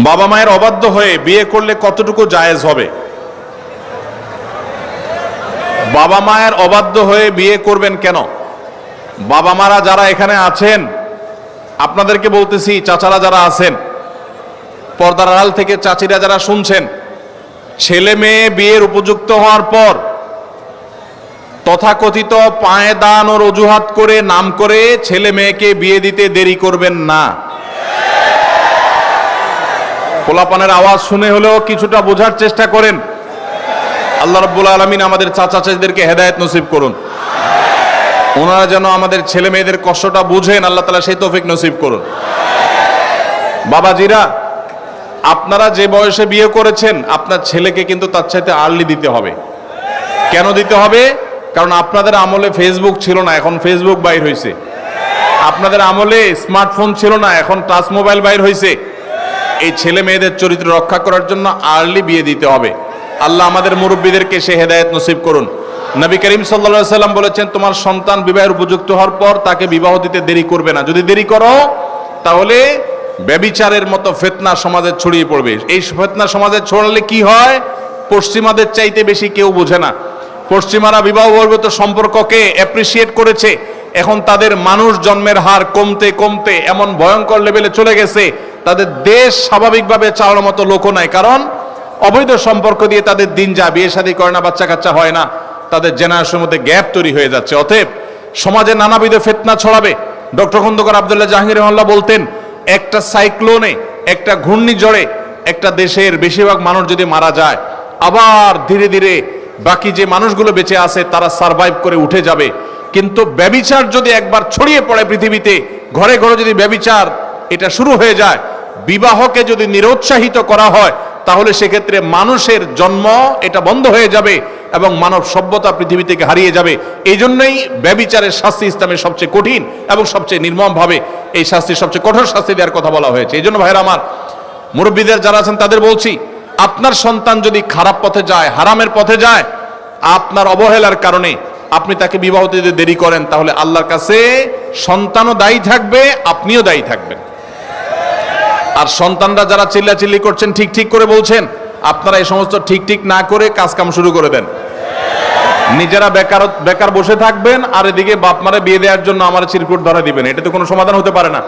বাবা মায়ের অবাধ্য হয়ে বিয়ে করলে কতটুকু জায়েজ হবে? বাবা মায়ের অবাধ্য হয়ে বিয়ে করবেন কেন? বাবা মারা যারা এখানে আছেন, আপনাদেরকে বলতেছি, চাচারা যারা আছেন, পর্দার আড়াল থেকে চাচিরা যারা শুনছেন, ছেলে মেয়ে বিয়ের উপযুক্ত হওয়ার পর তথাকথিত পায়ে দান ও অজুহাত করে নাম করে ছেলে মেয়েকে বিয়ে দিতে দেরি করবেন না। পোলাপানের আওয়াজ শুনে হলেও কিছুটা বোঝার চেষ্টা করেন। আল্লাহ রাব্বুল আলামিন আমাদের চাচা চাচিদেরকে হেদায়েত নসিব করুন, ওনারা যেন আমাদের ছেলে মেয়েদের কষ্টটা বুঝেন, আল্লাহ তাআলা সেই তৌফিক নসিব করুন। বাবাজিরা, আপনারা যে বয়সে বিয়ে করেছেন, আপনার ছেলেকে কিন্তু তার চাইতে আর্লি দিতে হবে। কেন দিতে হবে? কারণ আপনাদের আমলে ফেসবুক ছিল না, এখন ফেসবুক বাইর হয়েছে। আপনাদের আমলে স্মার্টফোন ছিল না, এখন টাচ মোবাইল বাইর হয়েছে। এই ছেলে মেয়েদের চরিত্র রক্ষা করার জন্য আর্লি বিয়ে দিতে হবে। আল্লাহ আমাদের মুরব্বীদেরকে সে হেদায়েত নসিব করুন। নবী করিম সাল্লাল্লাহু আলাইহি সাল্লাম বলেছেন, তোমার সন্তান বিবাহের উপযুক্ত হওয়ার পর তাকে বিবাহ দিতে দেরি করবে না। যদি দেরি করো তাহলে ব্যভিচারের মতো ফিতনা সমাজে ছড়িয়ে পড়বে। এই ফিতনা সমাজে ছড়ালে কি হয়? পশ্চিমাদের চাইতে বেশি কেউ বোঝে না। পশ্চিমারা বিবাহ বহির্ভূত সম্পর্ককে অ্যাপ্রিসিয়েট করেছে, এখন তাদের মানুষ জন্মের হার কমতে কমতে এমন ভয়ঙ্কর লেভেলে চলে গেছে, তাদের দেশ স্বাভাবিকভাবে চালানোর মতো লোকও নাই। কারণ অবৈধ সম্পর্ক দিয়ে তাদের দিন যায়, বিয়ে শাদী করে না, বাচ্চা কাচ্চা হয় না, তাদের জেনারেশনের মধ্যে গ্যাপ তৈরি হয়ে যাচ্ছে। অতএব সমাজে নানাবিধ ফিতনা ছড়াবে। ডক্টর খন্দকার আব্দুল্লাহ জাহাঙ্গীর রহমাল্লাহ বলতেন, একটা সাইক্লোনে, একটা ঘূর্ণিঝড়ে একটা দেশের বেশিরভাগ মানুষ যদি মারা যায়, আবার ধীরে ধীরে বাকি যে মানুষগুলো বেঁচে আছে তারা সারভাইভ করে উঠে যাবে। কিন্তু ব্যভিচার যদি একবার ছড়িয়ে পড়ে পৃথিবীতে, ঘরে ঘরে যদি ব্যভিচার এটা শুরু হয়ে যায়, বিবাহকে যদি নিরুৎসাহিত করা হয়, তাহলে সেক্ষেত্রে মানুষের জন্ম এটা বন্ধ হয়ে যাবে এবং মানব সভ্যতা পৃথিবী থেকে হারিয়ে যাবে। এই জন্যই ব্যভিচারের শাস্তি ইসলামের সবচেয়ে কঠিন এবং সবচেয়ে নির্মম ভাবে এই শাস্তি, সবচেয়ে কঠোর শাস্তি দেওয়ার কথা বলা হয়েছে। এই জন্য ভাইরা আমার, মুরব্বীদের যারা আছেন তাদের বলছি, আপনার সন্তান যদি খারাপ পথে যায়, হারামের পথে যায়, আপনার অবহেলার কারণে আপনি তাকে বিবাহ দিতে দেরি করেন, তাহলে আল্লাহর কাছে সন্তানও দায়ী থাকবে, আপনিও দায়ী থাকবেন। আর সন্তানরা যারা চিল্লাচিল্লি করছেন, ঠিক ঠিক করে বলছেন, আপনারা এই সমস্ত ঠিক ঠিক না করে কাজ কাম শুরু করে দেন। নিজেরা বেকার বসে থাকবেন, আর এদিকে বাপ মারে বিয়ে দেওয়ার জন্য আমার চিরকুট ধরা দিবেন। এটা তো কোনো সমাধান হতে পারে না।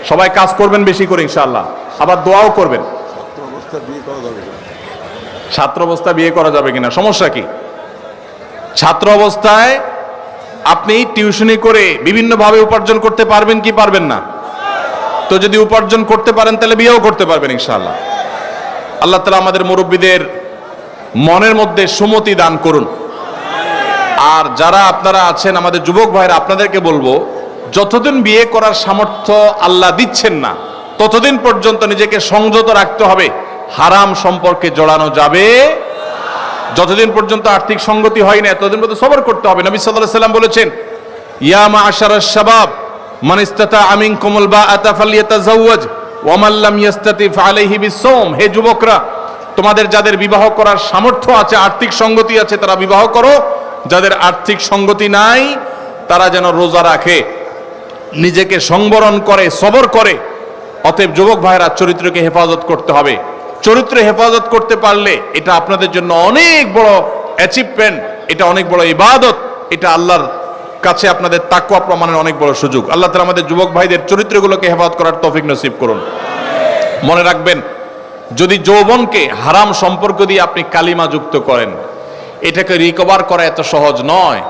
সবাই কাজ করবেন বেশি করে ইনশাআল্লাহ, আবার দোয়াও করবেন। ছাত্র অবস্থা বিয়ে করা যাবে কিনা, সমস্যা কি? ছাত্র অবস্থায় আপনি টিউশনি করে বিভিন্নভাবে উপার্জন করতে পারবেন কি পারবেন না? তো যদি উপার্জন করতে পারেন তাহলে বিয়েও করতে পারবেন ইনশাআল্লাহ। আল্লাহ তাআলা আমাদের মুরব্বীদের মনের মধ্যে সুমতি দান করুন। আর যারা আপনারা আছেন আমাদের যুবক ভাইরা, আপনাদেরকে বলবো, যতদিন বিয়ে করার সামর্থ্য আল্লাহ দিচ্ছেন না, ততদিন পর্যন্ত নিজেকে সংযত রাখতে হবে। হারাম সম্পর্কে জড়ানো যাবে যতদিন পর্যন্ত আর্থিক সঙ্গতি হয় না, ততদিন পর্যন্ত সবর করতে হবে। নবী সাল্লাল্লাহু আলাইহি সাল্লাম বলেছেন, ইয়া মা'আশারাশ শাবাব মান ইসতাতা মিনকুমুল বাআতা ফালইয়াতাযাওয়াজ ওয়া মান লাম ইসতাতি ফাআলাইহি বিস-সাওম। হে যুবকরা, তোমাদের যাদের বিবাহ করার সামর্থ্য আছে, আর্থিক সঙ্গতি আছে, তারা বিবাহ করো। যাদের আর্থিক সঙ্গতি নাই তারা যেন রোজা রাখে, নিজেকে সংবরণ করে, সবর করে। অতএব যুবক ভাইরা, চরিত্রকে হেফাজত করতে হবে। চরিত্র হেফাজত করতে পারলে এটা আপনাদের জন্য অনেক বড় অ্যাচিভমেন্ট, এটা অনেক বড় ইবাদত, এটা আল্লাহর কাছে আপনাদের তাকওয়া প্রমাণের অনেক বড় সুযোগ। আল্লাহ তাআলা আমাদের যুবক ভাইদের চরিত্রগুলোকে হেফাজত করার তৌফিক নসিব করুন। মনে রাখবেন, যদি যৌবনকে হারাম সম্পর্ক দিয়ে আপনি কালিমা যুক্ত করেন, এটাকে রিকভার করা এত সহজ নয়।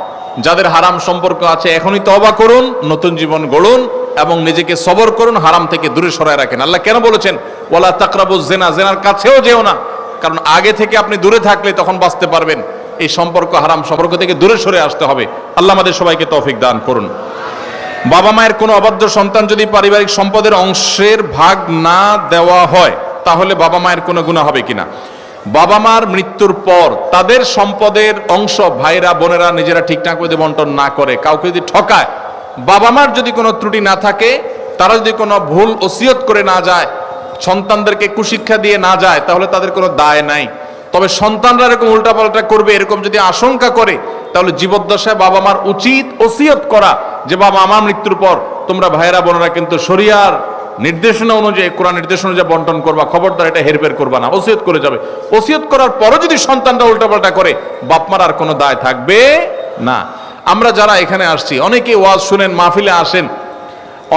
যাদের হারাম সম্পর্ক আছে এখনই তওবা করুন, নতুন জীবন গড়ুন এবং নিজেকে সবর করুন, হারাম থেকে দূরে সরায় রাখেন। আল্লাহ কেন বলেছেন ওয়ালা তাকরাবুজ জিনা, জিনার কাছেও যেও না? কারণ আগে থেকে আপনি দূরে থাকলে তখন বাঁচতে পারবেন। এই সম্পর্ক, হারাম সম্পর্ক থেকে দূরে সরে আসতে হবে। আল্লাহ আমাদের সবাইকে তৌফিক দান করুন। বাবা মায়ের কোনো অবাধ্য সন্তান যদি পারিবারিক সম্পদের অংশের ভাগ না দেওয়া হয়, তাহলে বাবা মায়ের কোনো গুনাহ হবে কিনা? বাবা মার মৃত্যুর পর তাদের সম্পদের অংশ ভাইরা বোনেরা নিজেরা ঠিকঠাক করে বন্টন না করে, কাউকে যদি ঠকায়, বাবা মার যদি কোনো ত্রুটি না থাকে, তারা যদি কোনো ভুল ওসিয়ত করে না যায়, সন্তানদেরকে কুশিক্ষা দিয়ে না যায়, তাহলে তাদের কোনো দায় নাই। তবে সন্তানরা এরকম উল্টাপাল্টা করবে এরকম যদি আশঙ্কা করে, তাহলে জীবদ্দশায় বাবা মার উচিত ওসিয়ত করা যে বাবা আমার মৃত্যুর পর তোমরা ভাইরা বোনেরা কিন্তু শরিয়ার নির্দেশনা অনুযায়ী, কোরআন নির্দেশনা অনুযায়ী বন্টন করবা, খবরদার এটা হেরফের করবা না। ওসিয়ত করে যাবে, ওসিয়ত করার পরও যদি সন্তানরা উল্টাপাল্টা করে, বাপমার আর কোনো দায় থাকবে না। আমরা যারা এখানে আসছি, অনেকে ওয়াজ শুনেন, মাহফিলে আসেন,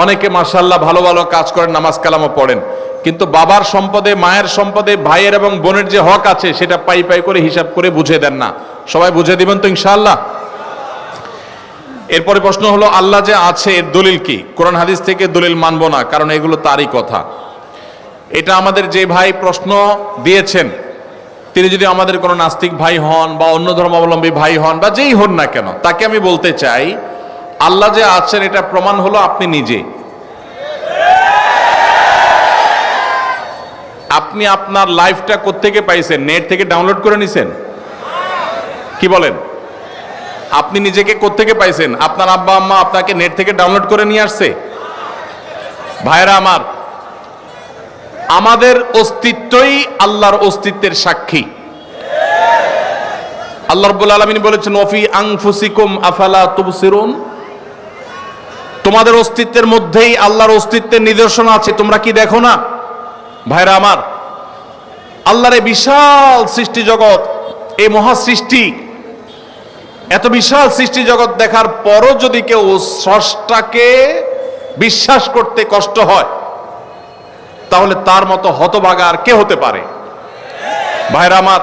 অনেকে মাশাআল্লাহ ভালো ভালো কাজ করেন, নামাজ কালামও পড়েন, কিন্তু বাবার সম্পদে, মায়ের সম্পদে, ভাইয়ের এবং বোনের যে হক আছে সেটা পাই পাই করে হিসাব করে বুঝে দেন না। সবাই বুঝে দিবেন তো ইনশাআল্লাহ? এরপরে প্রশ্ন হলো, আল্লাহ যে আছে এর দলিল কি? কোরআন হাদিস থেকে দলিল মানবো না, কারণ এগুলো তারই কথা। এটা আমাদের যে ভাই প্রশ্ন দিয়েছেন, তিনি যদি আমাদের কোনো নাস্তিক ভাই হন বা অন্য ধর্মাবলম্বী ভাই হন বা যেই হন না কেন, তাকে আমি বলতে চাই, আল্লাহ যে আছেন এটা প্রমাণ হলো আপনি নিজে। আপনি আপনার লাইফটা কোত্থেকে পাইছেন? নেট থেকে ডাউনলোড করে নিছেন? কি বলেন? আপনি নিজেকে কোত্থেকে পাইছেন? আপনার আব্বা আম্মা আপনাকে নেট থেকে ডাউনলোড করে নিয়ে আসছে? ভাইরা আমার, আমাদের অস্তিত্বই আল্লাহর অস্তিত্বের সাক্ষী। আল্লাহ রাব্বুল আলামিন বলেছেন, ওয়াফি আনফুসিকুম আফালা তুবসিরুন, তোমাদের অস্তিত্বের মধ্যেই আল্লাহর অস্তিত্বের নিদর্শন আছে, তোমরা কি দেখো না? ভাইরা আমার, আল্লাহর এই বিশাল সৃষ্টি জগৎ, এই মহা সৃষ্টি, এত বিশাল সৃষ্টি জগৎ দেখার পরও যদি কেউ স্রষ্টাকে বিশ্বাস করতে কষ্ট হয়, তাহলে তার মতো হতভাগা আর কে হতে পারে? ভাইরা আমার,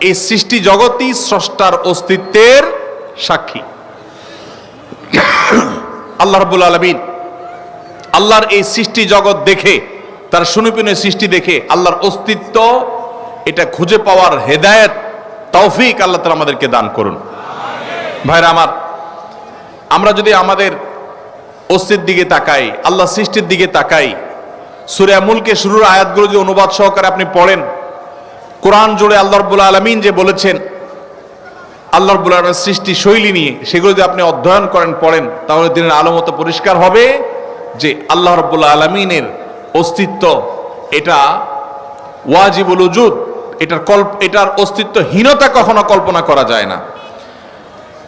এই সৃষ্টি জগৎই স্রষ্টার অস্তিত্বের সাক্ষী। আল্লাহ রাব্বুল আলামিন আল্লাহর এই সৃষ্টি জগৎ দেখে, তার সুনিপুণ সৃষ্টি দেখে আল্লাহর অস্তিত্ব এটা খুঁজে পাওয়ার হেদায়েত, তৌফিক আল্লাহ তাআলা আমাদেরকে দান করুন। ভাইরা আমার, আমরা যদি আমাদের অস্তিত্বের দিকে তাকাই, আল্লাহ সৃষ্টির দিকে তাকাই, সূরা মুলকে শুরুর আয়াতগুলো যদি অনুবাদ সহকারে আপনি পড়েন, কোরআন জুড়ে আল্লাহ রাব্বুল আলামিন যে বলেছেন আল্লাহ রাব্বুল আলামিনের সৃষ্টি শৈলী নিয়ে, সেগুলো যদি আপনি অধ্যয়ন করেন, পড়েন, তাহলে দিনের আলো মতো পরিষ্কার হবে যে আল্লাহ রাব্বুল আলামিনের অস্তিত্ব এটা ওয়াজিবুল উজুদ, এটার অস্তিত্বহীনতা কখনো কল্পনা করা যায় না।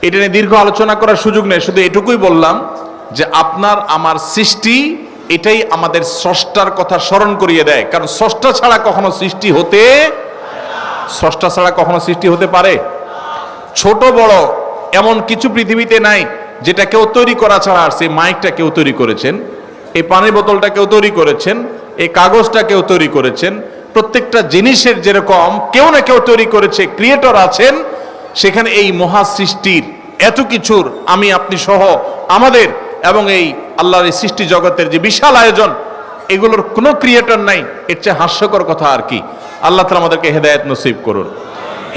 এটা নিয়ে দীর্ঘ আলোচনা করার সুযোগ নেই, শুধু এটুকুই বললাম যে আপনার আমার সৃষ্টি, এটাই আমাদের স্রষ্টার কথা স্মরণ করিয়ে দেয়। কারণ স্রষ্টা ছাড়া কখনো সৃষ্টি হতে পারে? ছোট বড় এমন কিছু পৃথিবীতে নাই যেটা কেউ তৈরি করা ছাড়া আসছে। মাইকটা কেউ তৈরি করেছেন, এই পানির বোতলটা কেউ তৈরি করেছেন, এই কাগজটা কেউ তৈরি করেছেন। প্রত্যেকটা জিনিসের যেরকম কেউ না কেউ তৈরি করেছে, ক্রিয়েটর আছেন, সেখানে এই মহা সৃষ্টির এত কিছুর আমি আপনি সহ আমাদের এবং এই আল্লাহর এই সৃষ্টি জগতের যে বিশাল আয়োজন, এগুলোর কোনো ক্রিয়েটর নাই। এর চেয়ে হাস্যকর কথা আর কি। আল্লাহ তাআলা আমাদেরকে হেদায়েত নসিব করুন।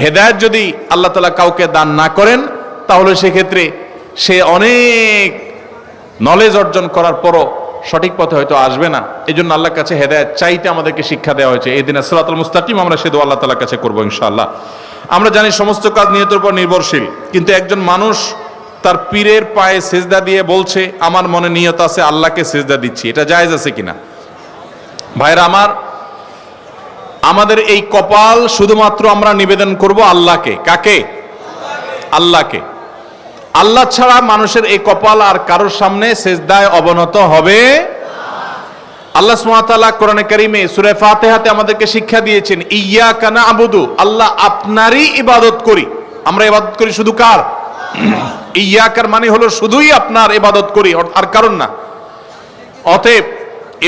হেদায়েত যদি আল্লাহ তাআলা কাউকে দান না করেন, তাহলে সেক্ষেত্রে সে অনেক নলেজ অর্জন করার পরও সঠিক পথে হয়তো আসবে না। এই জন্য আল্লাহর কাছে হেদায়েত চাইতে আমাদেরকে শিক্ষা দেওয়া হয়েছে। এই দিন সিরাতুল মুস্তাকিম আমরা সে দোয়া আল্লাহ তাআলার কাছে করবো ইনশাআল্লাহ। আমরা জানি সমস্ত কাজ নিয়তের উপর নির্ভরশীল, কিন্তু একজন মানুষ তার পীরের পায়ে সেজদা দিয়ে বলছে আমার মনে নিয়ত আছে আল্লাহকে সেজদা দিচ্ছি, এটা জায়েজ আছে কিনা? ভাইরা আমার, আমাদের এই কপাল শুধুমাত্র আমরা নিবেদন করব আল্লাহকে। কাকে? আল্লাহকে। আল্লাহ ছাড়া মানুষের এই কপাল আর কারোর সামনে সেজদায় অবনত হবে। আল্লাহ সুবহানাহু ওয়া তাআলা কোরআনে কারীমে সূরা ফাতিহাতে আমাদেরকে শিক্ষা দিয়েছেন, ইয়্যাকা না'বুদু, আল্লাহ আপনারই ইবাদত করি। আমরা ইবাদত করি শুধু কার? ইয়্যাকার মানে হলো শুধুই আপনার ইবাদত করি, আর কারণ না। অতএব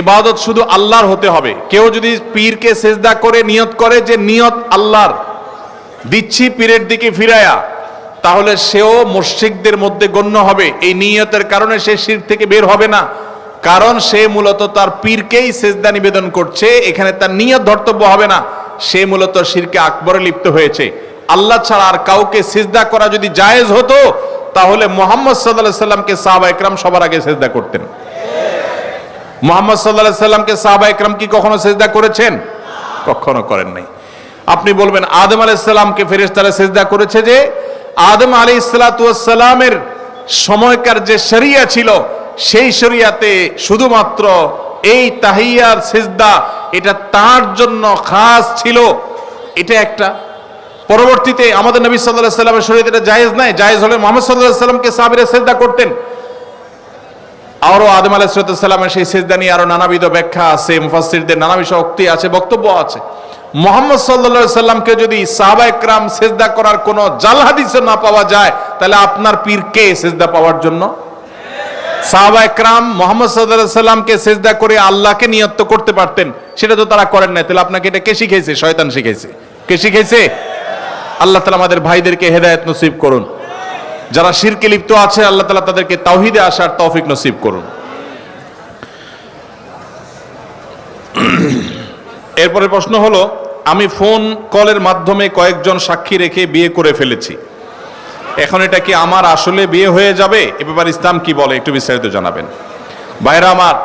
ইবাদত শুধু আল্লাহর হতে হবে। কেউ যদি পীরকে সেজদা করে নিয়ত করে যে নিয়ত আল্লাহর, দিচ্ছি পীরের দিকে ফিরায়া, তাহলে সেও মুশরিকদের মধ্যে গণ্য হবে। এই নিয়তের কারণে সে শিরক থেকে বের হবে না, কারণ সে মূলত তার পীরকেই সেজদা নিবেদন করছে। এখানে তার নিয়ত ধর্তব্য হবে না, সে মূলত শিরকে আকবরে লিপ্ত হয়েছে। আল্লাহ ছাড়া আর কাউকে সিজদা করা যদি জায়েজ হতো, তাহলে মুহাম্মদ সাল্লাল্লাহু আলাইহি সাল্লামকে সাহাবা ইকরাম সবার আগে সিজদা করতেন। মুহাম্মদ সাল্লাল্লাহু আলাইহি সাল্লামকে সাহাবা ইকরাম কি কখনো সিজদা করেছেন? কখনো করেন নাই। আপনি বলবেন আদম আলাইহিস সালামকে ফেরেশতারা সিজদা করেছে, যে আদম আলাইহিস সালাতু ওয়াস সালামের সময়কার যে শরিয়া ছিল, সেই শরিয়াতে শুধুমাত্র এই তাহিয়ার সিজদা এটা তার জন্য খাস ছিল। এটা একটা। পরবর্তীতে আমাদের নবী সাল্লাল্লাহু আলাইহি সাল্লামের শরীয়তে এটা জায়েজ নাই। জায়েজ হলে মুহাম্মদ সাল্লাল্লাহু আলাইহি সাল্লামকে সাহাবীরা সিজদা করতেন। আরো আদম আলাইহিস সালামের সেই সিজদা নিয়ে আরো নানাবিধ ব্যাখ্যা আছে, মুফাসসিরদের নানা বিষয় উক্তি আছে, বক্তব্য আছে। মুহাম্মদ সাল্লাল্লাহু আলাইহি সাল্লামকে যদি সাহাবায়ে কেরাম সিজদা করার কোনো জাল হাদিসে না পাওয়া যায়, তাহলে আপনার পীর কে সিজদা পাওয়ার জন্য? সাহাবায়ে কেরাম মুহাম্মদ সাল্লাল্লাহু আলাইহি সাল্লামকে সিজদা করে আল্লাহকে নিয়ত করতে পারতেন, সেটা তো তারা করেন না। তাহলে আপনাকে এটা কে শিখাইছে? শয়তান শিখাইছে। কে শিখাইছে? আল্লাহ তাআলা আমাদের ভাইদেরকে হেদায়েত নসিব করুন। যারা শিরকে লিপ্ত আছে আল্লাহ তাআলা তাদেরকে তাওহীদে আসার তৌফিক নসিব করুন। এরপরে প্রশ্ন হলো, আমি ফোন কলের মাধ্যমে কয়েকজন সাক্ষী রেখে বিয়ে করে ফেলেছি, এখন এটা কি আমার আসলে বিয়ে হয়ে যাবে? এ ব্যাপারে ইসলাম কি বলে একটু বিস্তারিত জানাবেন। ভাইরা আমার,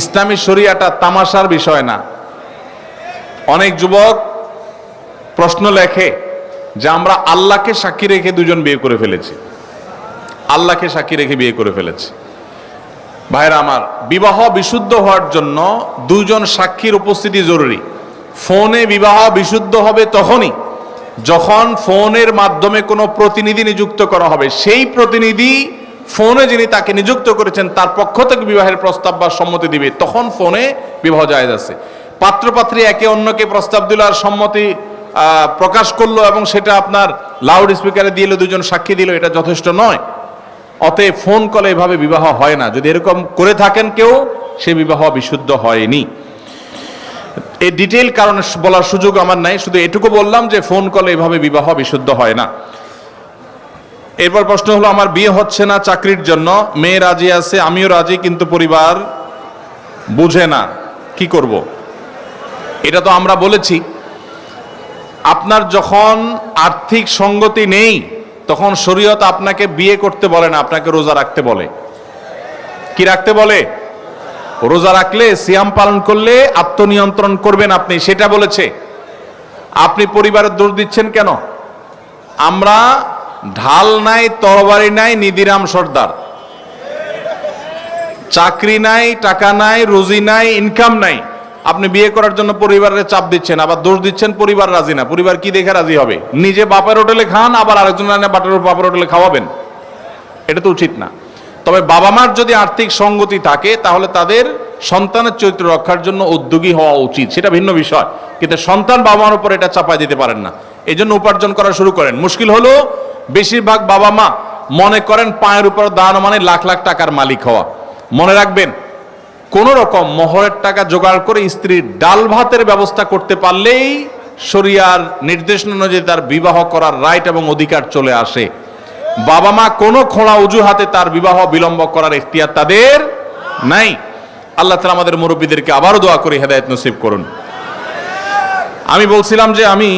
ইসলামী শরিয়াটা তামাশার বিষয় না। অনেক যুবক প্রশ্ন লেখে যে আমরা আল্লাহকে সাক্ষী রেখে দুজন বিয়ে করে ফেলেছি, আল্লাহকে সাক্ষী রেখে বিয়ে করে ফেলেছি। ভাইরা আমার, বিবাহ বিশুদ্ধ হওয়ার জন্য দুজন সাক্ষীর উপস্থিতি জরুরি। ফোনে বিবাহ বিশুদ্ধ হবে তখনই যখন ফোনের মাধ্যমে কোনো প্রতিনিধি নিযুক্ত করা হবে, সেই প্রতিনিধি ফোনে যিনি তাকে নিযুক্ত করেছেন তার পক্ষ থেকে বিবাহের প্রস্তাব বা সম্মতি দিবে, তখন ফোনে বিবাহ জায়েজ আছে। পাত্রপাত্রী একে অন্যকে প্রস্তাব দিল আর সম্মতি প্রকাশ করলো এবং সেটা আপনার লাউড স্পিকারে দিয়ে দুজন সাক্ষী দিল, এটা যথেষ্ট নয়। অতএব ফোন কলে এভাবে বিবাহ হয় না। যদি এরকম করে থাকেন কেউ, সে বিবাহ বিশুদ্ধ হয়নি। এই ডিটেইল কারণ বলার সুযোগ আমার নাই, শুধু এটুকু বললাম যে ফোন কলে এভাবে বিবাহ বিশুদ্ধ হয় না। এরপর প্রশ্ন হলো, আমার বিয়ে হচ্ছে না চাকরির জন্য, মেয়ে রাজি আছে, আমিও রাজি, কিন্তু পরিবার বুঝে না, কি করব? এটা তো আমরা বলেছি, আপনার যখন আর্থিক সঙ্গতি নেই তখন শরীয়ত আপনাকে বিয়ে করতে বলে না, আপনাকে রোজা রাখতে বলে। কি রাখতে বলে? রোজা রাখলে, সিয়াম পালন করলে আত্মনিয়ন্ত্রণ করবেন আপনি, সেটা বলেছে। আপনি পরিবারের দোষ দিচ্ছেন কেন? আমরা ঢাল নাই, তরবারি নাই, নিদিরাম সর্দার। চাকরি নাই, টাকা নাই, রুজি নাই, ইনকাম নাই, আপনি বিয়ে করার জন্য পরিবারের চাপ দিচ্ছেন, আবার দোষ দিচ্ছেন পরিবার রাজি না। পরিবার কি দেখে রাজি হবে? নিজে বাপের হোটেলে খান, আবার আরেকজন বাপের হোটেলে খাওয়াবেন, এটা তো উচিত না। তবে বাবা মার যদি আর্থিক সঙ্গতি থাকে তাহলে তাদের সন্তানের চরিত্র রক্ষার জন্য উদ্যোগী হওয়া উচিত, সেটা ভিন্ন বিষয়। কিন্তু সন্তান বাবা মার উপর এটা চাপাই দিতে পারেন না। এই জন্য উপার্জন করা শুরু করেন। মুশকিল হলো বেশিরভাগ বাবা মা মনে করেন পায়ের উপর দাঁড়ানো মানে লাখ লাখ টাকার মালিক হওয়া। মনে রাখবেন, কোন রকম মোহরের টাকা জোগাড় করে স্ত্রীর ডাল ভাতের ব্যবস্থা করতে পারলেই শরিয়ার নির্দেশনা অনুযায়ী তার বিবাহ করার রাইট এবং অধিকার চলে আসে। বাবা মা কোনো খোঁড়া অজুহাতে তার বিবাহ বিলম্ব করার ইখতিয়ার তাদের নাই। আল্লাহ তাআলা আমাদের মুরব্বীদেরকে আবারও দোয়া করে হেদায়েত নসিব করুন। আমি বলছিলাম যে আমি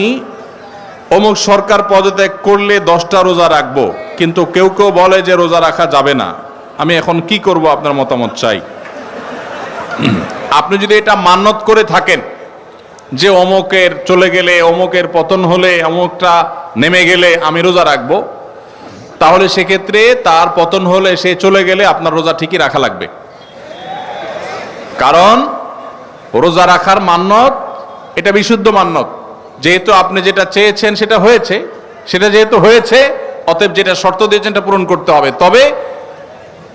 অমুক সরকার পদত্যাগ করলে 10টা রোজা রাখবো, কিন্তু কেউ কেউ বলে যে রোজা রাখা যাবে না। আমি এখন কি করব? আপনার মতামত চাই। আপনি যদি এটা মান্যত করে থাকেন যে অমুকের চলে গেলে, অমুকের পতন হলে, অমুকটা নেমে গেলে আমি রোজা রাখবো, তাহলে সেক্ষেত্রে তার পতন হলে, সে চলে গেলে আপনার রোজা ঠিকই রাখা লাগবে। কারণ রোজা রাখার মান্যত এটা বিশুদ্ধ মান্যত। যেহেতু আপনি যেটা চেয়েছেন সেটা হয়েছে, সেটা যেহেতু হয়েছে, অতএব যেটা শর্ত দিয়েছেন এটা পূরণ করতে হবে। তবে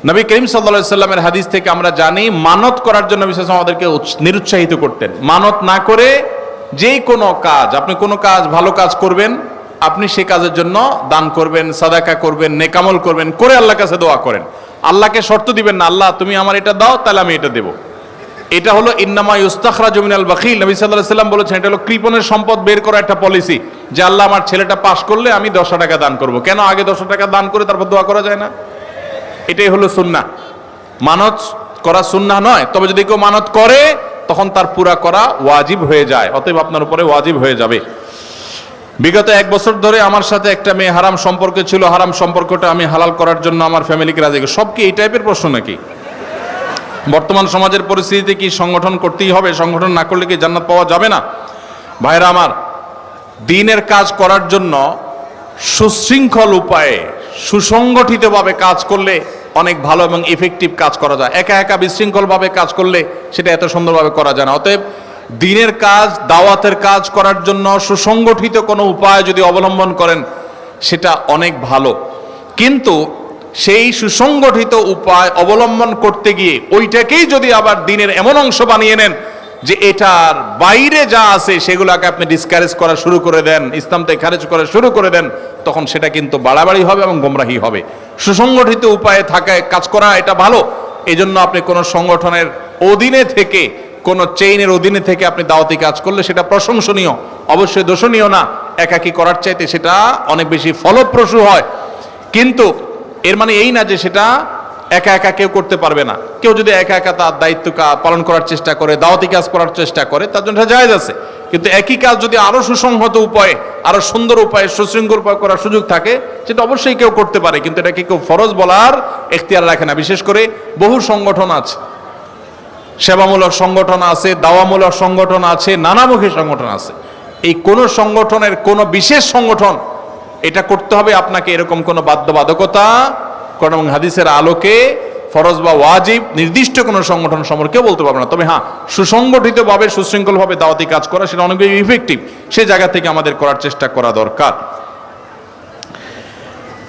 নবী করিম সাল্লাল্লাহু আলাইহি সাল্লামের হাদিস থেকে আমরা জানি মানত করার জন্য বিশেষ আমাদেরকে নিরুৎসাহিত করতেন। মানত না করে যেই কোনো কাজ, আপনি কোনো কাজ ভালো কাজ করবেন, আপনি সেই কাজের জন্য দান করবেন, সাদাকা করবেন, নেকামল করবেন, করে আল্লাহর কাছে দোয়া করেন। আল্লাহকে শর্ত দিবেন না, আল্লাহ তুমি আমার এটা দাও তাহলে আমি এটা দেব। এটা হলো ইন্নামা ইউস্তাখরাজু মিনাল বাখিল। নবী সাল্লাল্লাহু আলাইহি সাল্লাম বলেছেন এটা হলো কৃপণের সম্পদ বের করা একটা পলিসি, যে আল্লাহ আমার ছেলেটা পাস করলে আমি 10 টাকা দান করব। কেন আগে 10 টাকা দান করে তারপর দোয়া করা যায় না? এটাই হলো সুন্নাহ। মানত করা সুন্নাহ নয়, তবে যদি কেউ মানত করে তখন তার পুরা করা ওয়াজিব হয়ে যায়। অতএব আপনার উপরে ওয়াজিব হয়ে যাবে। বিগত 1 বছর ধরে আমার সাথে একটা মেয়ে হারাম সম্পর্কে ছিল, হারাম সম্পর্কটা আমি হালাল করার জন্য আমার ফ্যামিলিকে রাজি। সব কি এই টাইপের প্রশ্ন নাকি? বর্তমান সমাজের পরিস্থিতিতে কি সংগঠন করতেই হবে? সংগঠন না করলে কি জান্নাত পাওয়া যাবে না? ভাইরা আমার, দ্বীনের কাজ করার জন্য সুশৃঙ্খল উপায়ে সুসংগঠিতভাবে কাজ করলে অনেক ভালো এবং ইফেক্টিভ কাজ করা যায়। একা একা বিশৃঙ্খলভাবে কাজ করলে সেটা এত সুন্দরভাবে করা যায় না। অতএব দ্বীনের কাজ, দাওয়াতের কাজ করার জন্য সুসংগঠিত কোনো উপায় যদি অবলম্বন করেন সেটা অনেক ভালো। কিন্তু সেই সুসংগঠিত উপায় অবলম্বন করতে গিয়ে ওইটাকেই যদি আবার দিনের এমন অংশ বানিয়ে নেন যে এটার বাইরে যা আছে সেগুলোকে আপনি ডিসকারেজ করা শুরু করে দেন, ইসলাম থেকে খারেজ করা শুরু করে দেন, তখন সেটা কিন্তু বাড়াবাড়ি হবে এবং গোমরাহি হবে। সুসংগঠিত উপায়ে থাকায় কাজ করা এটা ভালো। এই জন্য আপনি কোনো সংগঠনের অধীনে থেকে, কোনো চেইনের অধীনে থেকে আপনি দাওয়াতি কাজ করলে সেটা প্রশংসনীয়, অবশ্যই দোষণীয় না। একাকী করার চাইতে সেটা অনেক বেশি ফলপ্রসূ হয়। কিন্তু এর মানে এই না যে সেটা একা একা কেউ করতে পারবে না। কেউ যদি একা একা তার দায়িত্ব পালন করার চেষ্টা করে, দাওয়াতি কাজ করার চেষ্টা করে, তার জন্য জায়েজ আছে। কিন্তু একই কাজ যদি আরো সুসংহত উপায়ে, আরো সুন্দর উপায়ে, সুশৃঙ্খল উপায়ে করার সুযোগ থাকে, সেটা অবশ্যই কেউ করতে পারে। কিন্তু এটাকে কেউ ফরজ বলার এখতিয়ার রাখে না। বিশেষ করে বহু সংগঠন আছে, সেবামূলক সংগঠন আছে, দাওয়ামূলক সংগঠন আছে, নানামুখী সংগঠন আছে। এই কোন সংগঠনের কোন বিশেষ সংগঠন এটা করতে হবে আপনাকে এরকম কোনো বাধ্যবাধকতা কোন হাদিসের আলোকে ফরজ বা ওয়াজিব নির্দিষ্ট কোনো সংগঠন সম্পর্কেও বলতে পারবো না। তবে হ্যাঁ, সুসংগঠিতভাবে সুশৃঙ্খলভাবে দাওয়াতি কাজ করা সেটা অনেক বেশি ইফেক্টিভ। সেই জায়গা থেকে আমাদের করার চেষ্টা করা দরকার।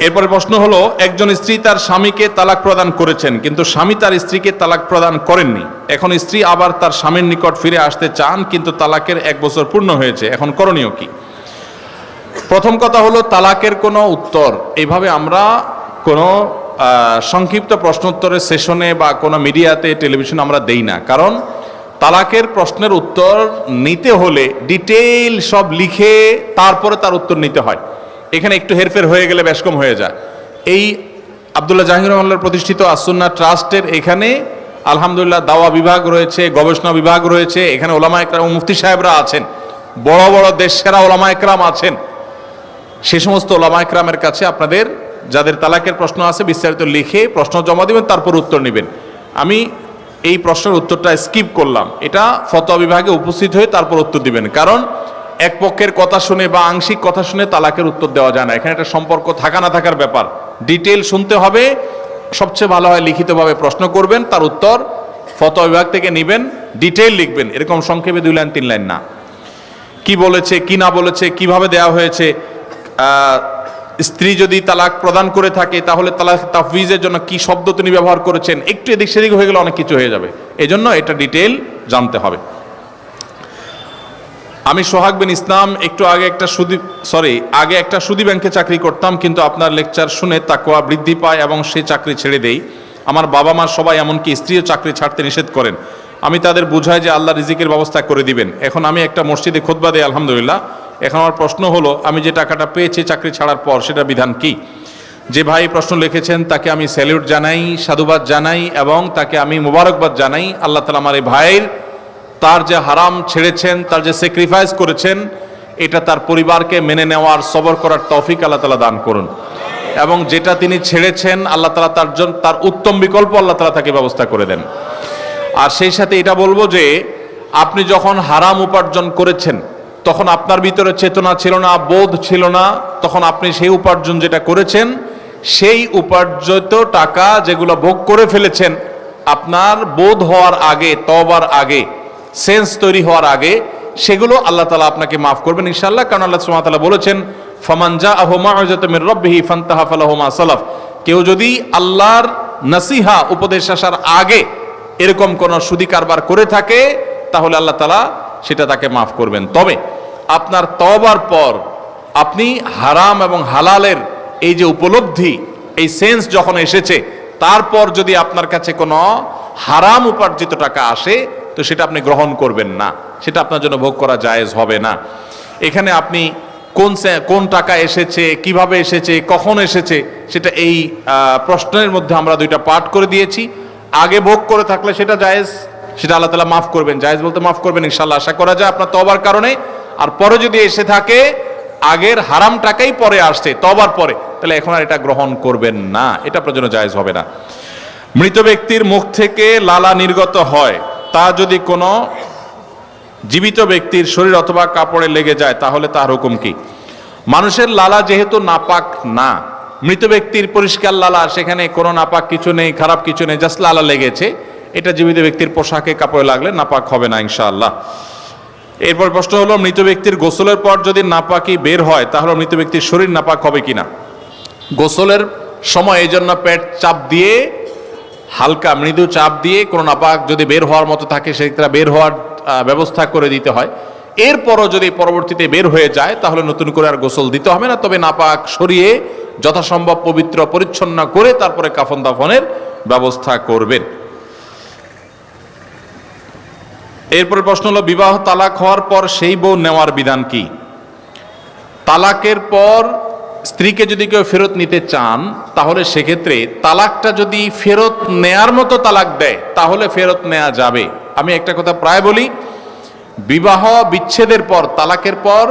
এরপরে প্রশ্ন হলো, একজন স্ত্রী তার স্বামীকে তালাক প্রদান করেছেন, কিন্তু স্বামী তার স্ত্রীকে তালাক প্রদান করেননি। এখন স্ত্রী আবার তার স্বামীর নিকট ফিরে আসতে চান, কিন্তু তালাকের 1 বছর পূর্ণ হয়েছে। এখন করণীয় কি? প্রথম কথা হলো, তালাকের কোনো উত্তর এইভাবে আমরা কোনো সংক্ষিপ্ত প্রশ্নোত্তরের সেশনে বা কোনো মিডিয়াতে, টেলিভিশনে আমরা দেই না। কারণ তালাকের প্রশ্নের উত্তর নিতে হলে ডিটেইল সব লিখে তারপরে তার উত্তর নিতে হয়। এখানে একটু হেরফের হয়ে গেলে বেশকম হয়ে যায়। এই আব্দুল্লাহ জাহাঙ্গীর রহমানুল্লাহর প্রতিষ্ঠিত আসুন্নাহ ট্রাস্টের এখানে আলহামদুলিল্লাহ দাওয়া বিভাগ রয়েছে, গবেষণা বিভাগ রয়েছে। এখানে ওলামা একরাম, মুফতি সাহেবরা আছেন, বড় বড় দেশ সেরা ওলামা একরাম আছেন। সে সমস্ত ওলামা একরামের কাছে আপনাদের যাদের তালাকের প্রশ্ন আছে বিস্তারিত লিখে প্রশ্ন জমা দিবেন, তারপর উত্তর নেবেন। আমি এই প্রশ্নের উত্তরটা স্কিপ করলাম, এটা ফতোয়া বিভাগে উপস্থিত হয়ে তারপর উত্তর দিবেন। কারণ এক পক্ষের কথা শুনে বা আংশিক কথা শুনে তালাকের উত্তর দেওয়া যায় না। এখানে একটা সম্পর্ক থাকা না থাকার ব্যাপার, ডিটেল শুনতে হবে। সবচেয়ে ভালো হয় লিখিতভাবে প্রশ্ন করবেন, তার উত্তর ফতোয়া বিভাগ থেকে নেবেন, ডিটেল লিখবেন। এরকম সংক্ষেপে 2 লাইন 3 লাইন না। কি বলেছে, কি না বলেছে, কিভাবে দেওয়া হয়েছে। স্ত্রী যদি তালাক প্রদান করে থাকে তাহলে তালাক তাফউইজের জন্য কি শব্দ তিনি ব্যবহার করেছেন, একটু এদিক সেদিক হয়ে গেলে অনেক কিছু হয়ে যাবে। এজন্য এটা ডিটেল জানতে হবে। আমি সোহাগ বিন ইসলাম আগে একটা সুদী ব্যাংকে চাকরি করতাম, কিন্তু আপনার লেকচার শুনে তাকওয়া বৃদ্ধি পায় এবং সেই চাকরি ছেড়ে দেই। আমার বাবা মা সবাই, এমনকি স্ত্রীও চাকরি ছাড়তে নিষেধ করেন। আমি তাদের বুঝাই যে আল্লাহ রিজিকের ব্যবস্থা করে দিবেন। এখন আমি একটা মসজিদে খুতবা দেই আলহামদুলিল্লাহ। এখন আমার প্রশ্ন হলো, আমি যে টাকাটা পেয়েছি চাকরি ছাড়ার পর, সেটা বিধান কি? যে ভাই প্রশ্ন লিখেছেন তাকে আমি স্যালিউট জানাই, সাধুবাদ জানাই এবং তাকে আমি মোবারকবাদ জানাই। আল্লাহ তাআলা আমার এই ভাইয়ের, তার যে হারাম ছেড়েছেন, তার যে স্যাক্রিফাইস করেছেন, এটা তার পরিবারকে মেনে নেওয়ার, সবর করার তৌফিক আল্লাহ তাআলা দান করুন। এবং যেটা তিনি ছেড়েছেন আল্লাহ তাআলা তার জন্য তার উত্তম বিকল্প আল্লাহ তাআলা তাকে ব্যবস্থা করে দেন। আর সেই সাথে এটা বলবো যে আপনি যখন হারাম উপার্জন করেছেন তখন আপনার ভিতরে চেতনা ছিল না, বোধ ছিল না। তখন আপনি সেই উপার্জন যেটা করেছেন, সেই উপার্জিত টাকা যেগুলো ভোগ করে ফেলেছেন, আপনার বোধ হওয়ার আগে, তওবার আগে, সেন্স তৈরি হওয়ার আগে, সেগুলো আল্লাহ তাআলা আপনাকে মাফ করবেন ইনশাআল্লাহ। কারণ আল্লাহ সুবহানাহু ওয়া তাআলা বলেছেন, ফামান জাআহু মাউযাতুম মির রাব্বিহি ফান্তাহা ফালাহু মা সালাফ। কেউ যদি আল্লাহর নসিহা, উপদেশ আসার আগে এরকম কোন সুদী কারবার করে থাকে, তাহলে আল্লাহ তাআলা সেটা তাকে মাফ করবেন। তবে আপনার তওবার পর আপনি হারাম এবং হালালের এই যে উপলব্ধি, এই সেন্স যখন এসেছে, তারপর যদি আপনার কাছে কোনো হারাম উপার্জিত টাকা আসে, তো সেটা আপনি গ্রহণ করবেন না, সেটা আপনার জন্য ভোগ করা জায়েজ হবে না। এখানে আপনি কোন টাকা এসেছে, কিভাবে এসেছে, কখন এসেছে, সেটা এই প্রশ্নের মধ্যে আমরা 2টা পার্ট করে দিয়েছি। আগে ভোগ করে থাকলে সেটা জায়েজ, সেটা আল্লাহ তাআলা মাফ করবেন, জায়েজ বলতে মাফ করবেন ইনশাআল্লাহ, আশা করা যায় আপনার তওবার কারণে। আর পরে যদি এসে থাকে আগের হারাম টাকাই পরে আসছে তওবার পরে, তাহলে এখন আর এটা গ্রহণ করবেন না, এটা আপনার জন্য জায়েজ হবে না। মৃত ব্যক্তির মুখ থেকে লালা নির্গত হয়, তা যদি কোনো জীবিত ব্যক্তির শরীর অথবা কাপড়ে লেগে যায় তাহলে তার হুকুম কি? মানুষের লালা যেহেতু নাপাক না, মৃত ব্যক্তির পরিষ্কার লালা, সেখানে কোনো নাপাক কিছু নেই, খারাপ কিছু নেই, জাস্ট লালা লেগেছে, এটা জীবিত ব্যক্তির পোশাকে কাপড়ে লাগলে নাপাক হবে না ইনশাআল্লাহ। এরপর প্রশ্ন হলো, মৃত ব্যক্তির গোসলের পর যদি নাপাকি বের হয় তাহলে মৃত ব্যক্তির শরীর নাপাক হবে কিনা? গোসলের সময়, এই জন্য পেট চাপ দিয়ে, হালকা মৃদু চাপ দিয়ে কোনো নাপাক যদি বের হওয়ার মতো থাকে সেক্ষেত্রে বের হওয়ার ব্যবস্থা করে দিতে হয়। এরপরও যদি পরবর্তীতে বের হয়ে যায় তাহলে নতুন করে আর গোসল দিতে হবে না, তবে নাপাক সরিয়ে যথাসম্ভব পবিত্র পরিচ্ছন্ন করে তারপরে কাফন দাফনের ব্যবস্থা করবেন। এরপরে প্রশ্ন হলো, বিবাহ তালাক হওয়ার পর সেই বউ নেওয়ার বিধান কি? তালাকের পর স্ত্রীকে যদি কেউ ফেরত নিতে চান তাহলে সেক্ষেত্রে তালাকটা যদি ফেরত নেয়ার মতো তালাক দেয় তাহলে ফেরত নেওয়া যাবে। আমি একটা কথা প্রায় বলি, বিবাহ বিচ্ছেদের পর, তালাকের পর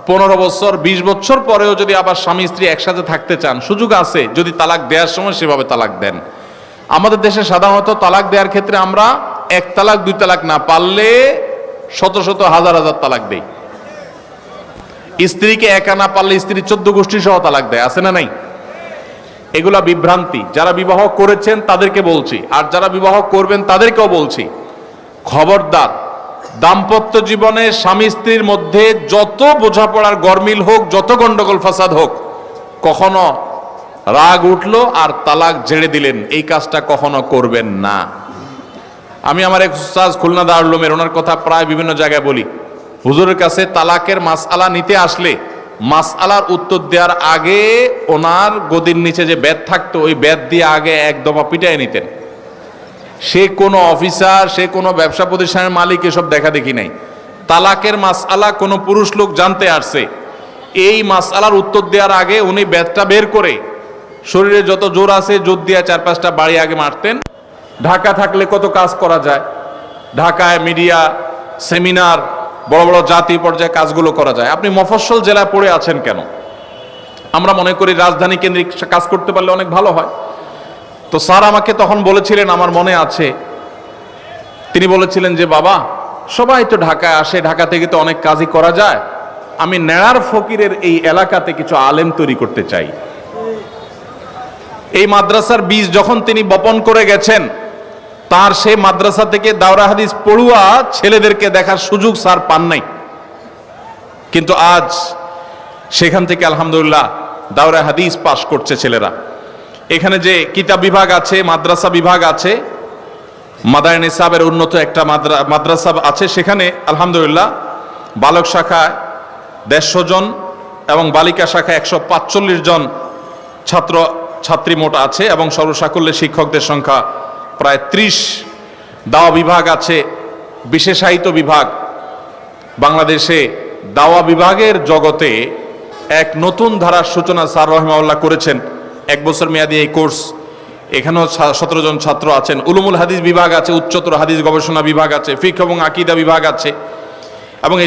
15 বছর 20 বছর পরেও যদি আবার স্বামী স্ত্রী একসাথে থাকতে চান, সুযোগ আছে যদি তালাক দেওয়ার সময় সেভাবে তালাক দেন। আমাদের দেশে সাধারণত তালাক দেওয়ার ক্ষেত্রে আমরা 1 তালাক 2 তালাক না, পারলে শত শত হাজার হাজার তালাক দেই। স্ত্রীকে একা না পারলে স্ত্রী 14 গোষ্ঠী সহ তালাক দেয়, আছে না নাই? এগুলা বিভ্রান্তি। যারা বিবাহ করেছেন তাদেরকে বলছি, আর যারা বিবাহ করবেন তাদেরকেও বলছি, খবরদার, দাম্পত্য জীবনে স্বামী স্ত্রীর মধ্যে যত বোঝাপড়ার গরমিল হোক, যত গন্ডগোল ফাসাদ হোক, কখনো রাগ উঠলো আর তালাক ঝেড়ে দিলেন, এই কাজটা কখনো করবেন না। আমি আমার এক উস্তাদ খুলনা দারুল উলুমের, ওনার কথা প্রায় বিভিন্ন জায়গায় বলি, হুজুরের কাছে তালাকের মাসআলা নিতে আসলে মাসআলার উত্তর দেওয়ার আগে ওনার গদির নিচে যে বেত থাকতো ওই বেত দিয়ে আগে এক দফা পিটাই নিতেন। সে কোনো অফিসার, সে কোনো ব্যবসা প্রতিষ্ঠানের মালিক, এসব দেখা দেখি নাই। তালাকের মাসআলা কোনো পুরুষ লোক জানতে আসছে, এই মাসআলার উত্তর দেওয়ার আগে উনি বেতটা বের করে শরীরে যত জোর আছে জোর দিয়ে 4-5টা বাড়ি আগে মারতেন। ঢাকা থাকলে কত কাজ করা যায়, ঢাকায় মিডিয়া, সেমিনার, বড় বড় জাতীয় পর্যায়ে কাজগুলো করা যায়। আপনি মফস্বল জেলায় পড়ে আছেন কেন? আমরা মনে করি রাজধানী কেন্দ্রিক কাজ করতে পারলে অনেক ভালো হয়। তো স্যার আমাকে তখন বলেছিলেন, আমার মনে আছে, তিনি বলেছিলেন যে বাবা, সবাই তো ঢাকায় আসে, ঢাকা থেকে তো অনেক কাজই করা যায়, আমি নেড়ার ফকিরের এই এলাকাতে কিছু আলেম তৈরি করতে চাই। এই মাদ্রাসার বীজ যখন তিনি বপন করে গেছেন, তার সেই মাদ্রাসা থেকে দাওরা হাদিস পড়ুয়া ছেলেদেরকে দেখার সুযোগ স্যার পান নাই। কিন্তু আজ সেখান থেকে আলহামদুলিল্লাহ দাওরা হাদিস পাশ করছে ছেলেরা। এখানে যে কিতাব বিভাগ আছে, মাদ্রাসা বিভাগ আছে, মাদায়ে নিসাবের উন্নত একটা মাদ্রাসা আছে, সেখানে আলহামদুলিল্লাহ বালক শাখায় 150 জন এবং বালিকা শাখায় 145 জন ছাত্র ছাত্রী মোট আছে, এবং সর্বসাকুল্যে শিক্ষকদের সংখ্যা প্রায় 30। দাওয়া বিভাগ আছে, বিশেষায়িত বিভাগ। বাংলাদেশে দাওয়া বিভাগের জগতে এক নতুন ধারার সূচনা স্যার রহিমাউল্লাহ করেছেন। 1 বছর মেয়াদী এই কোর্স, এখানেও 17 জন ছাত্র আছেন। উলুমুল হাদিস বিভাগ আছে, উচ্চতর হাদিস গবেষণা বিভাগ আছে, ফিকহ এবং আকীদা বিভাগ আছে, এবং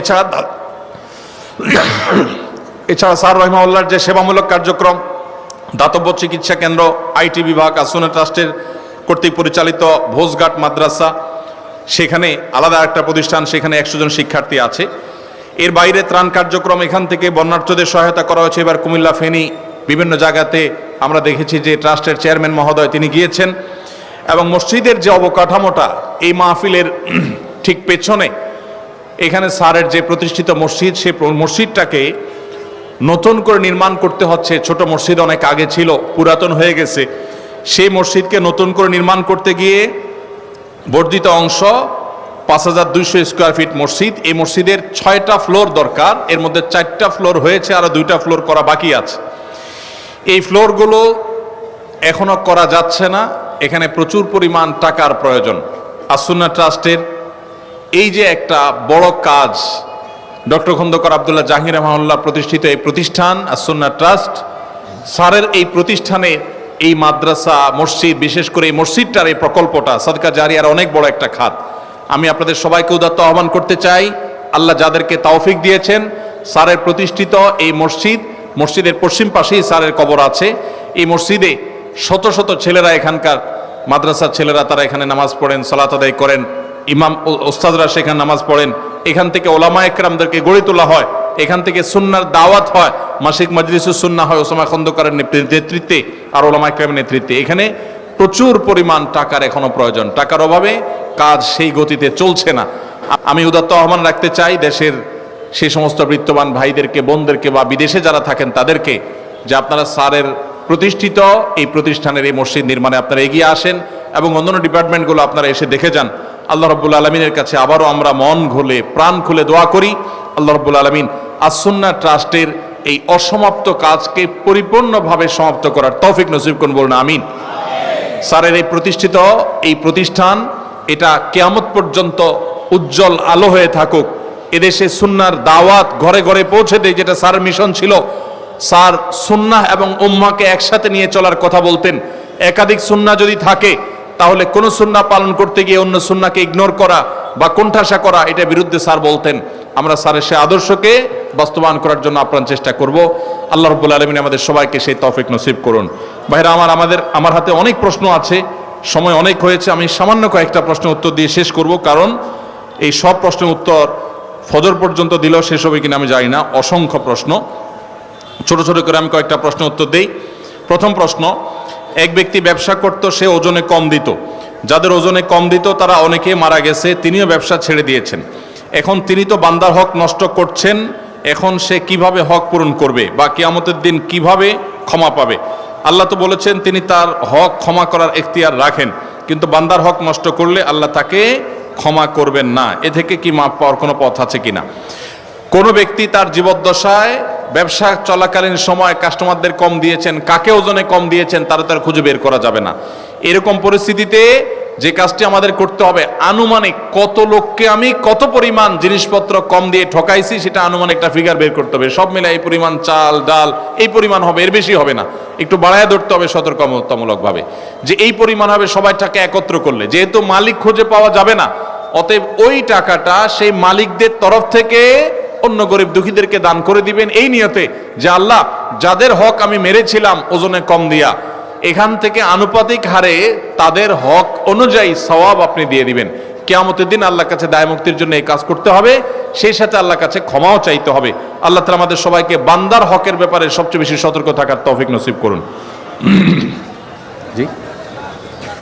এছাড়া স্যার রহিমাউল্লাহর যে সেবামূলক কার্যক্রম, দাতব্য চিকিৎসা কেন্দ্র, আইটি বিভাগ, আসুনা ট্রাস্টের কর্তৃক পরিচালিত ভোজঘাট মাদ্রাসা, সেখানে আলাদা একটা প্রতিষ্ঠান, সেখানে 100 জন শিক্ষার্থী আছে। এর বাইরে ত্রাণ কার্যক্রম, এখান থেকে বন্যার্থদের সহায়তা করা হয়েছে। এবার কুমিল্লা, ফেনী, বিভিন্ন জায়গাতে আমরা দেখেছি যে ট্রাস্টের চেয়ারম্যান মহোদয় তিনি গিয়েছেন। এবং মসজিদের যে অবকাঠামোটা, এই মাহফিলের ঠিক পেছনে এখানে স্যারের যে প্রতিষ্ঠিত মসজিদ, সেই মসজিদটাকে নতুন করে নির্মাণ করতে হচ্ছে। ছোট মসজিদ অনেক আগে ছিল, পুরাতন হয়ে গেছে। সেই মসজিদকে নতুন করে নির্মাণ করতে গিয়ে বর্ধিত অংশ 5200 স্কোয়ার ফিট মসজিদ। এই মসজিদের 6টা ফ্লোর দরকার, এর মধ্যে 4টা ফ্লোর হয়েছে, আরো 2টা ফ্লোর করা বাকি আছে। এই ফ্লোরগুলো এখনো করা যাচ্ছে না, এখানে প্রচুর পরিমাণ টাকার প্রয়োজন। আসুন্না ট্রাস্টের এই যে একটা বড় কাজ, ডক্টর খন্দকার আব্দুল্লাহ জাহাঙ্গীর রহমানুল্লাহ প্রতিষ্ঠিত এই প্রতিষ্ঠান আসুন্না ট্রাস্ট, স্যারের এই প্রতিষ্ঠানে এই মাদ্রাসা, মসজিদ, বিশেষ করে এই মসজিদটার এই প্রকল্পটা সাদকা জারিয়ার অনেক বড় একটা খাত। আমি আপনাদের সবাইকে উদাত্ত আহ্বান করতে চাই, আল্লাহ যাদেরকে তৌফিক দিয়েছেন, স্যারের প্রতিষ্ঠিত এই মসজিদের পশ্চিম পাশেই স্যারের কবর আছে। এই মসজিদে শত শত ছেলেরা, এখানকার মাদ্রাসার ছেলেরা, তারা এখানে নামাজ পড়েন, সালাত আদায় করেন, ইমাম ওস্তাদরা সেখানে নামাজ পড়েন। এখান থেকে ওলামা একরামদেরকে গড়ে তোলা হয়, এখান থেকে সুন্নাহর দাওয়াত হয়, মাসিক মাজলিসুস সুন্নাহ হয় ওসামা খন্দকারের নেতৃত্বে আর ওলামা একরামের নেতৃত্বে। এখানে প্রচুর পরিমাণ টাকার এখনো প্রয়োজন, টাকার অভাবে কাজ সেই গতিতে চলছে না। আমি উদাত্ত আহ্বান রাখতে চাই দেশের সেই সমস্ত বৃত্তবান ভাইদেরকে, বোনদেরকে, বা বিদেশে যারা থাকেন তাদেরকে, যে আপনারা স্যারের প্রতিষ্ঠিত এই প্রতিষ্ঠানের এই মসজিদ নির্মাণে আপনারা এগিয়ে আসেন এবং অন্যান্য ডিপার্টমেন্টগুলো আপনারা এসে দেখে যান। আল্লাহ রাব্বুল আলামিনের কাছে আবারও আমরা মন খুলে প্রাণ খুলে দোয়া করি, আল্লাহ রাব্বুল আলামিন আস-সুন্নাহ ট্রাস্টের এই অসমাপ্ত কাজকে পরিপূর্ণভাবে সমাপ্ত করার তৌফিক নসিব করুন, বলুন আমিন। স্যারের এই প্রতিষ্ঠিত এই প্রতিষ্ঠান এটা কিয়ামত পর্যন্ত উজ্জ্বল আলো হয়ে থাকুক, এদেশে সুন্নাহর দাওয়াত ঘরে ঘরে পৌঁছে দেয়, যেটা স্যারের মিশন ছিল। স্যার সুন্নাহ এবং উম্মাহকে একসাথে নিয়ে চলার কথা বলতেন। একাধিক সুন্নাহ যদি থাকে তাহলে কোন সুন্নাহ পালন করতে গিয়ে অন্য সুন্নাহকে ইগনোর করা বা কোণঠাসা করা, এটা বিরুদ্ধে স্যার বলতেন। আমরা স্যারের সেই আদর্শকে বাস্তবায়ন করার জন্য আপ্রাণ চেষ্টা করব। আল্লাহ রাব্বুল আলামিন আমাদের সবাইকে সেই তৌফিক নসিব করুন। ভাইরা আমার হাতে অনেক প্রশ্ন আছে, সময় অনেক হয়েছে, আমি সামান্য কয়েকটা প্রশ্নের উত্তর দিয়ে শেষ করব, কারণ এই সব প্রশ্নের উত্তর ফজর পর্যন্ত দিলেও শেষ হবে কিনা আমি জানি না, অসংখ্য প্রশ্ন। ছোট ছোট করে আমি কয়েকটা প্রশ্নের উত্তর দেই। প্রথম প্রশ্ন, এক ব্যক্তি ব্যবসা করত, সে ওজনে কম দিত, যাদের ওজনে কম দিত তারা অনেকে মারা গেছে, তিনিও ব্যবসা ছেড়ে দিয়েছেন। এখন তিনি তো বান্দার হক নষ্ট করছেন, এখন সে কিভাবে হক পূরণ করবে বা কিয়ামতের দিন কিভাবে ক্ষমা পাবে? আল্লাহ তো বলেছেন তিনি তার হক ক্ষমা করার এখতিয়ার রাখেন, কিন্তু বান্দার হক নষ্ট করলে আল্লাহ তাকে ক্ষমা করবেন না। এ থেকে কি মাপ পাওয়ার কোনো পথ আছে কিনা? কোনো ব্যক্তি তার জীবদ্দশায় ব্যবসা চলাকালীন সময় কাস্টমারদের কম দিয়েছেন, কাকে ওজনে কম দিয়েছেন তারা তার খুঁজে বের করা যাবে না। এরকম পরিস্থিতিতে যে কাজটি আমাদের করতে হবে, আনুমানিক কত লোককে আমি কত পরিমাণ জিনিসপত্র কম দিয়ে ঠকাইছি সেটা আনুমানিক একটা ফিগার বের করতে হবে। সব মিলে এই পরিমাণ চাল ডাল এই পরিমাণ হবে, এর বেশি হবে না, একটু বাড়ায় ধরতে হবে সতর্কতামূলকভাবে যে এই পরিমাণ হবে। সবাই টাকা একত্র করলে যেহেতু মালিক খুঁজে পাওয়া যাবে না, অতএব ওই টাকাটা সেই মালিকদের তরফ থেকে অন্য গরিব দুঃখীদেরকে দান করে দিবেন, এই নিয়তে যে আল্লাহ যাদের হক আমি মেরেছিলাম ওজনে কম দিয়া, এখান থেকে আনুপাতিক হারে তাদের হক অনুযায়ী সওয়াব আপনি দিয়ে দিবেন। কিয়ামতের দিন আল্লাহর কাছে দায় মুক্তির জন্য এই কাজ করতে হবে, সেই সাথে আল্লাহর কাছে ক্ষমাও চাইতে হবে। আল্লাহ তাআলা আমাদের সবাইকে বান্দার হকের ব্যাপারে সবচেয়ে বেশি সতর্ক থাকার তৌফিক নসিব করুন। জি।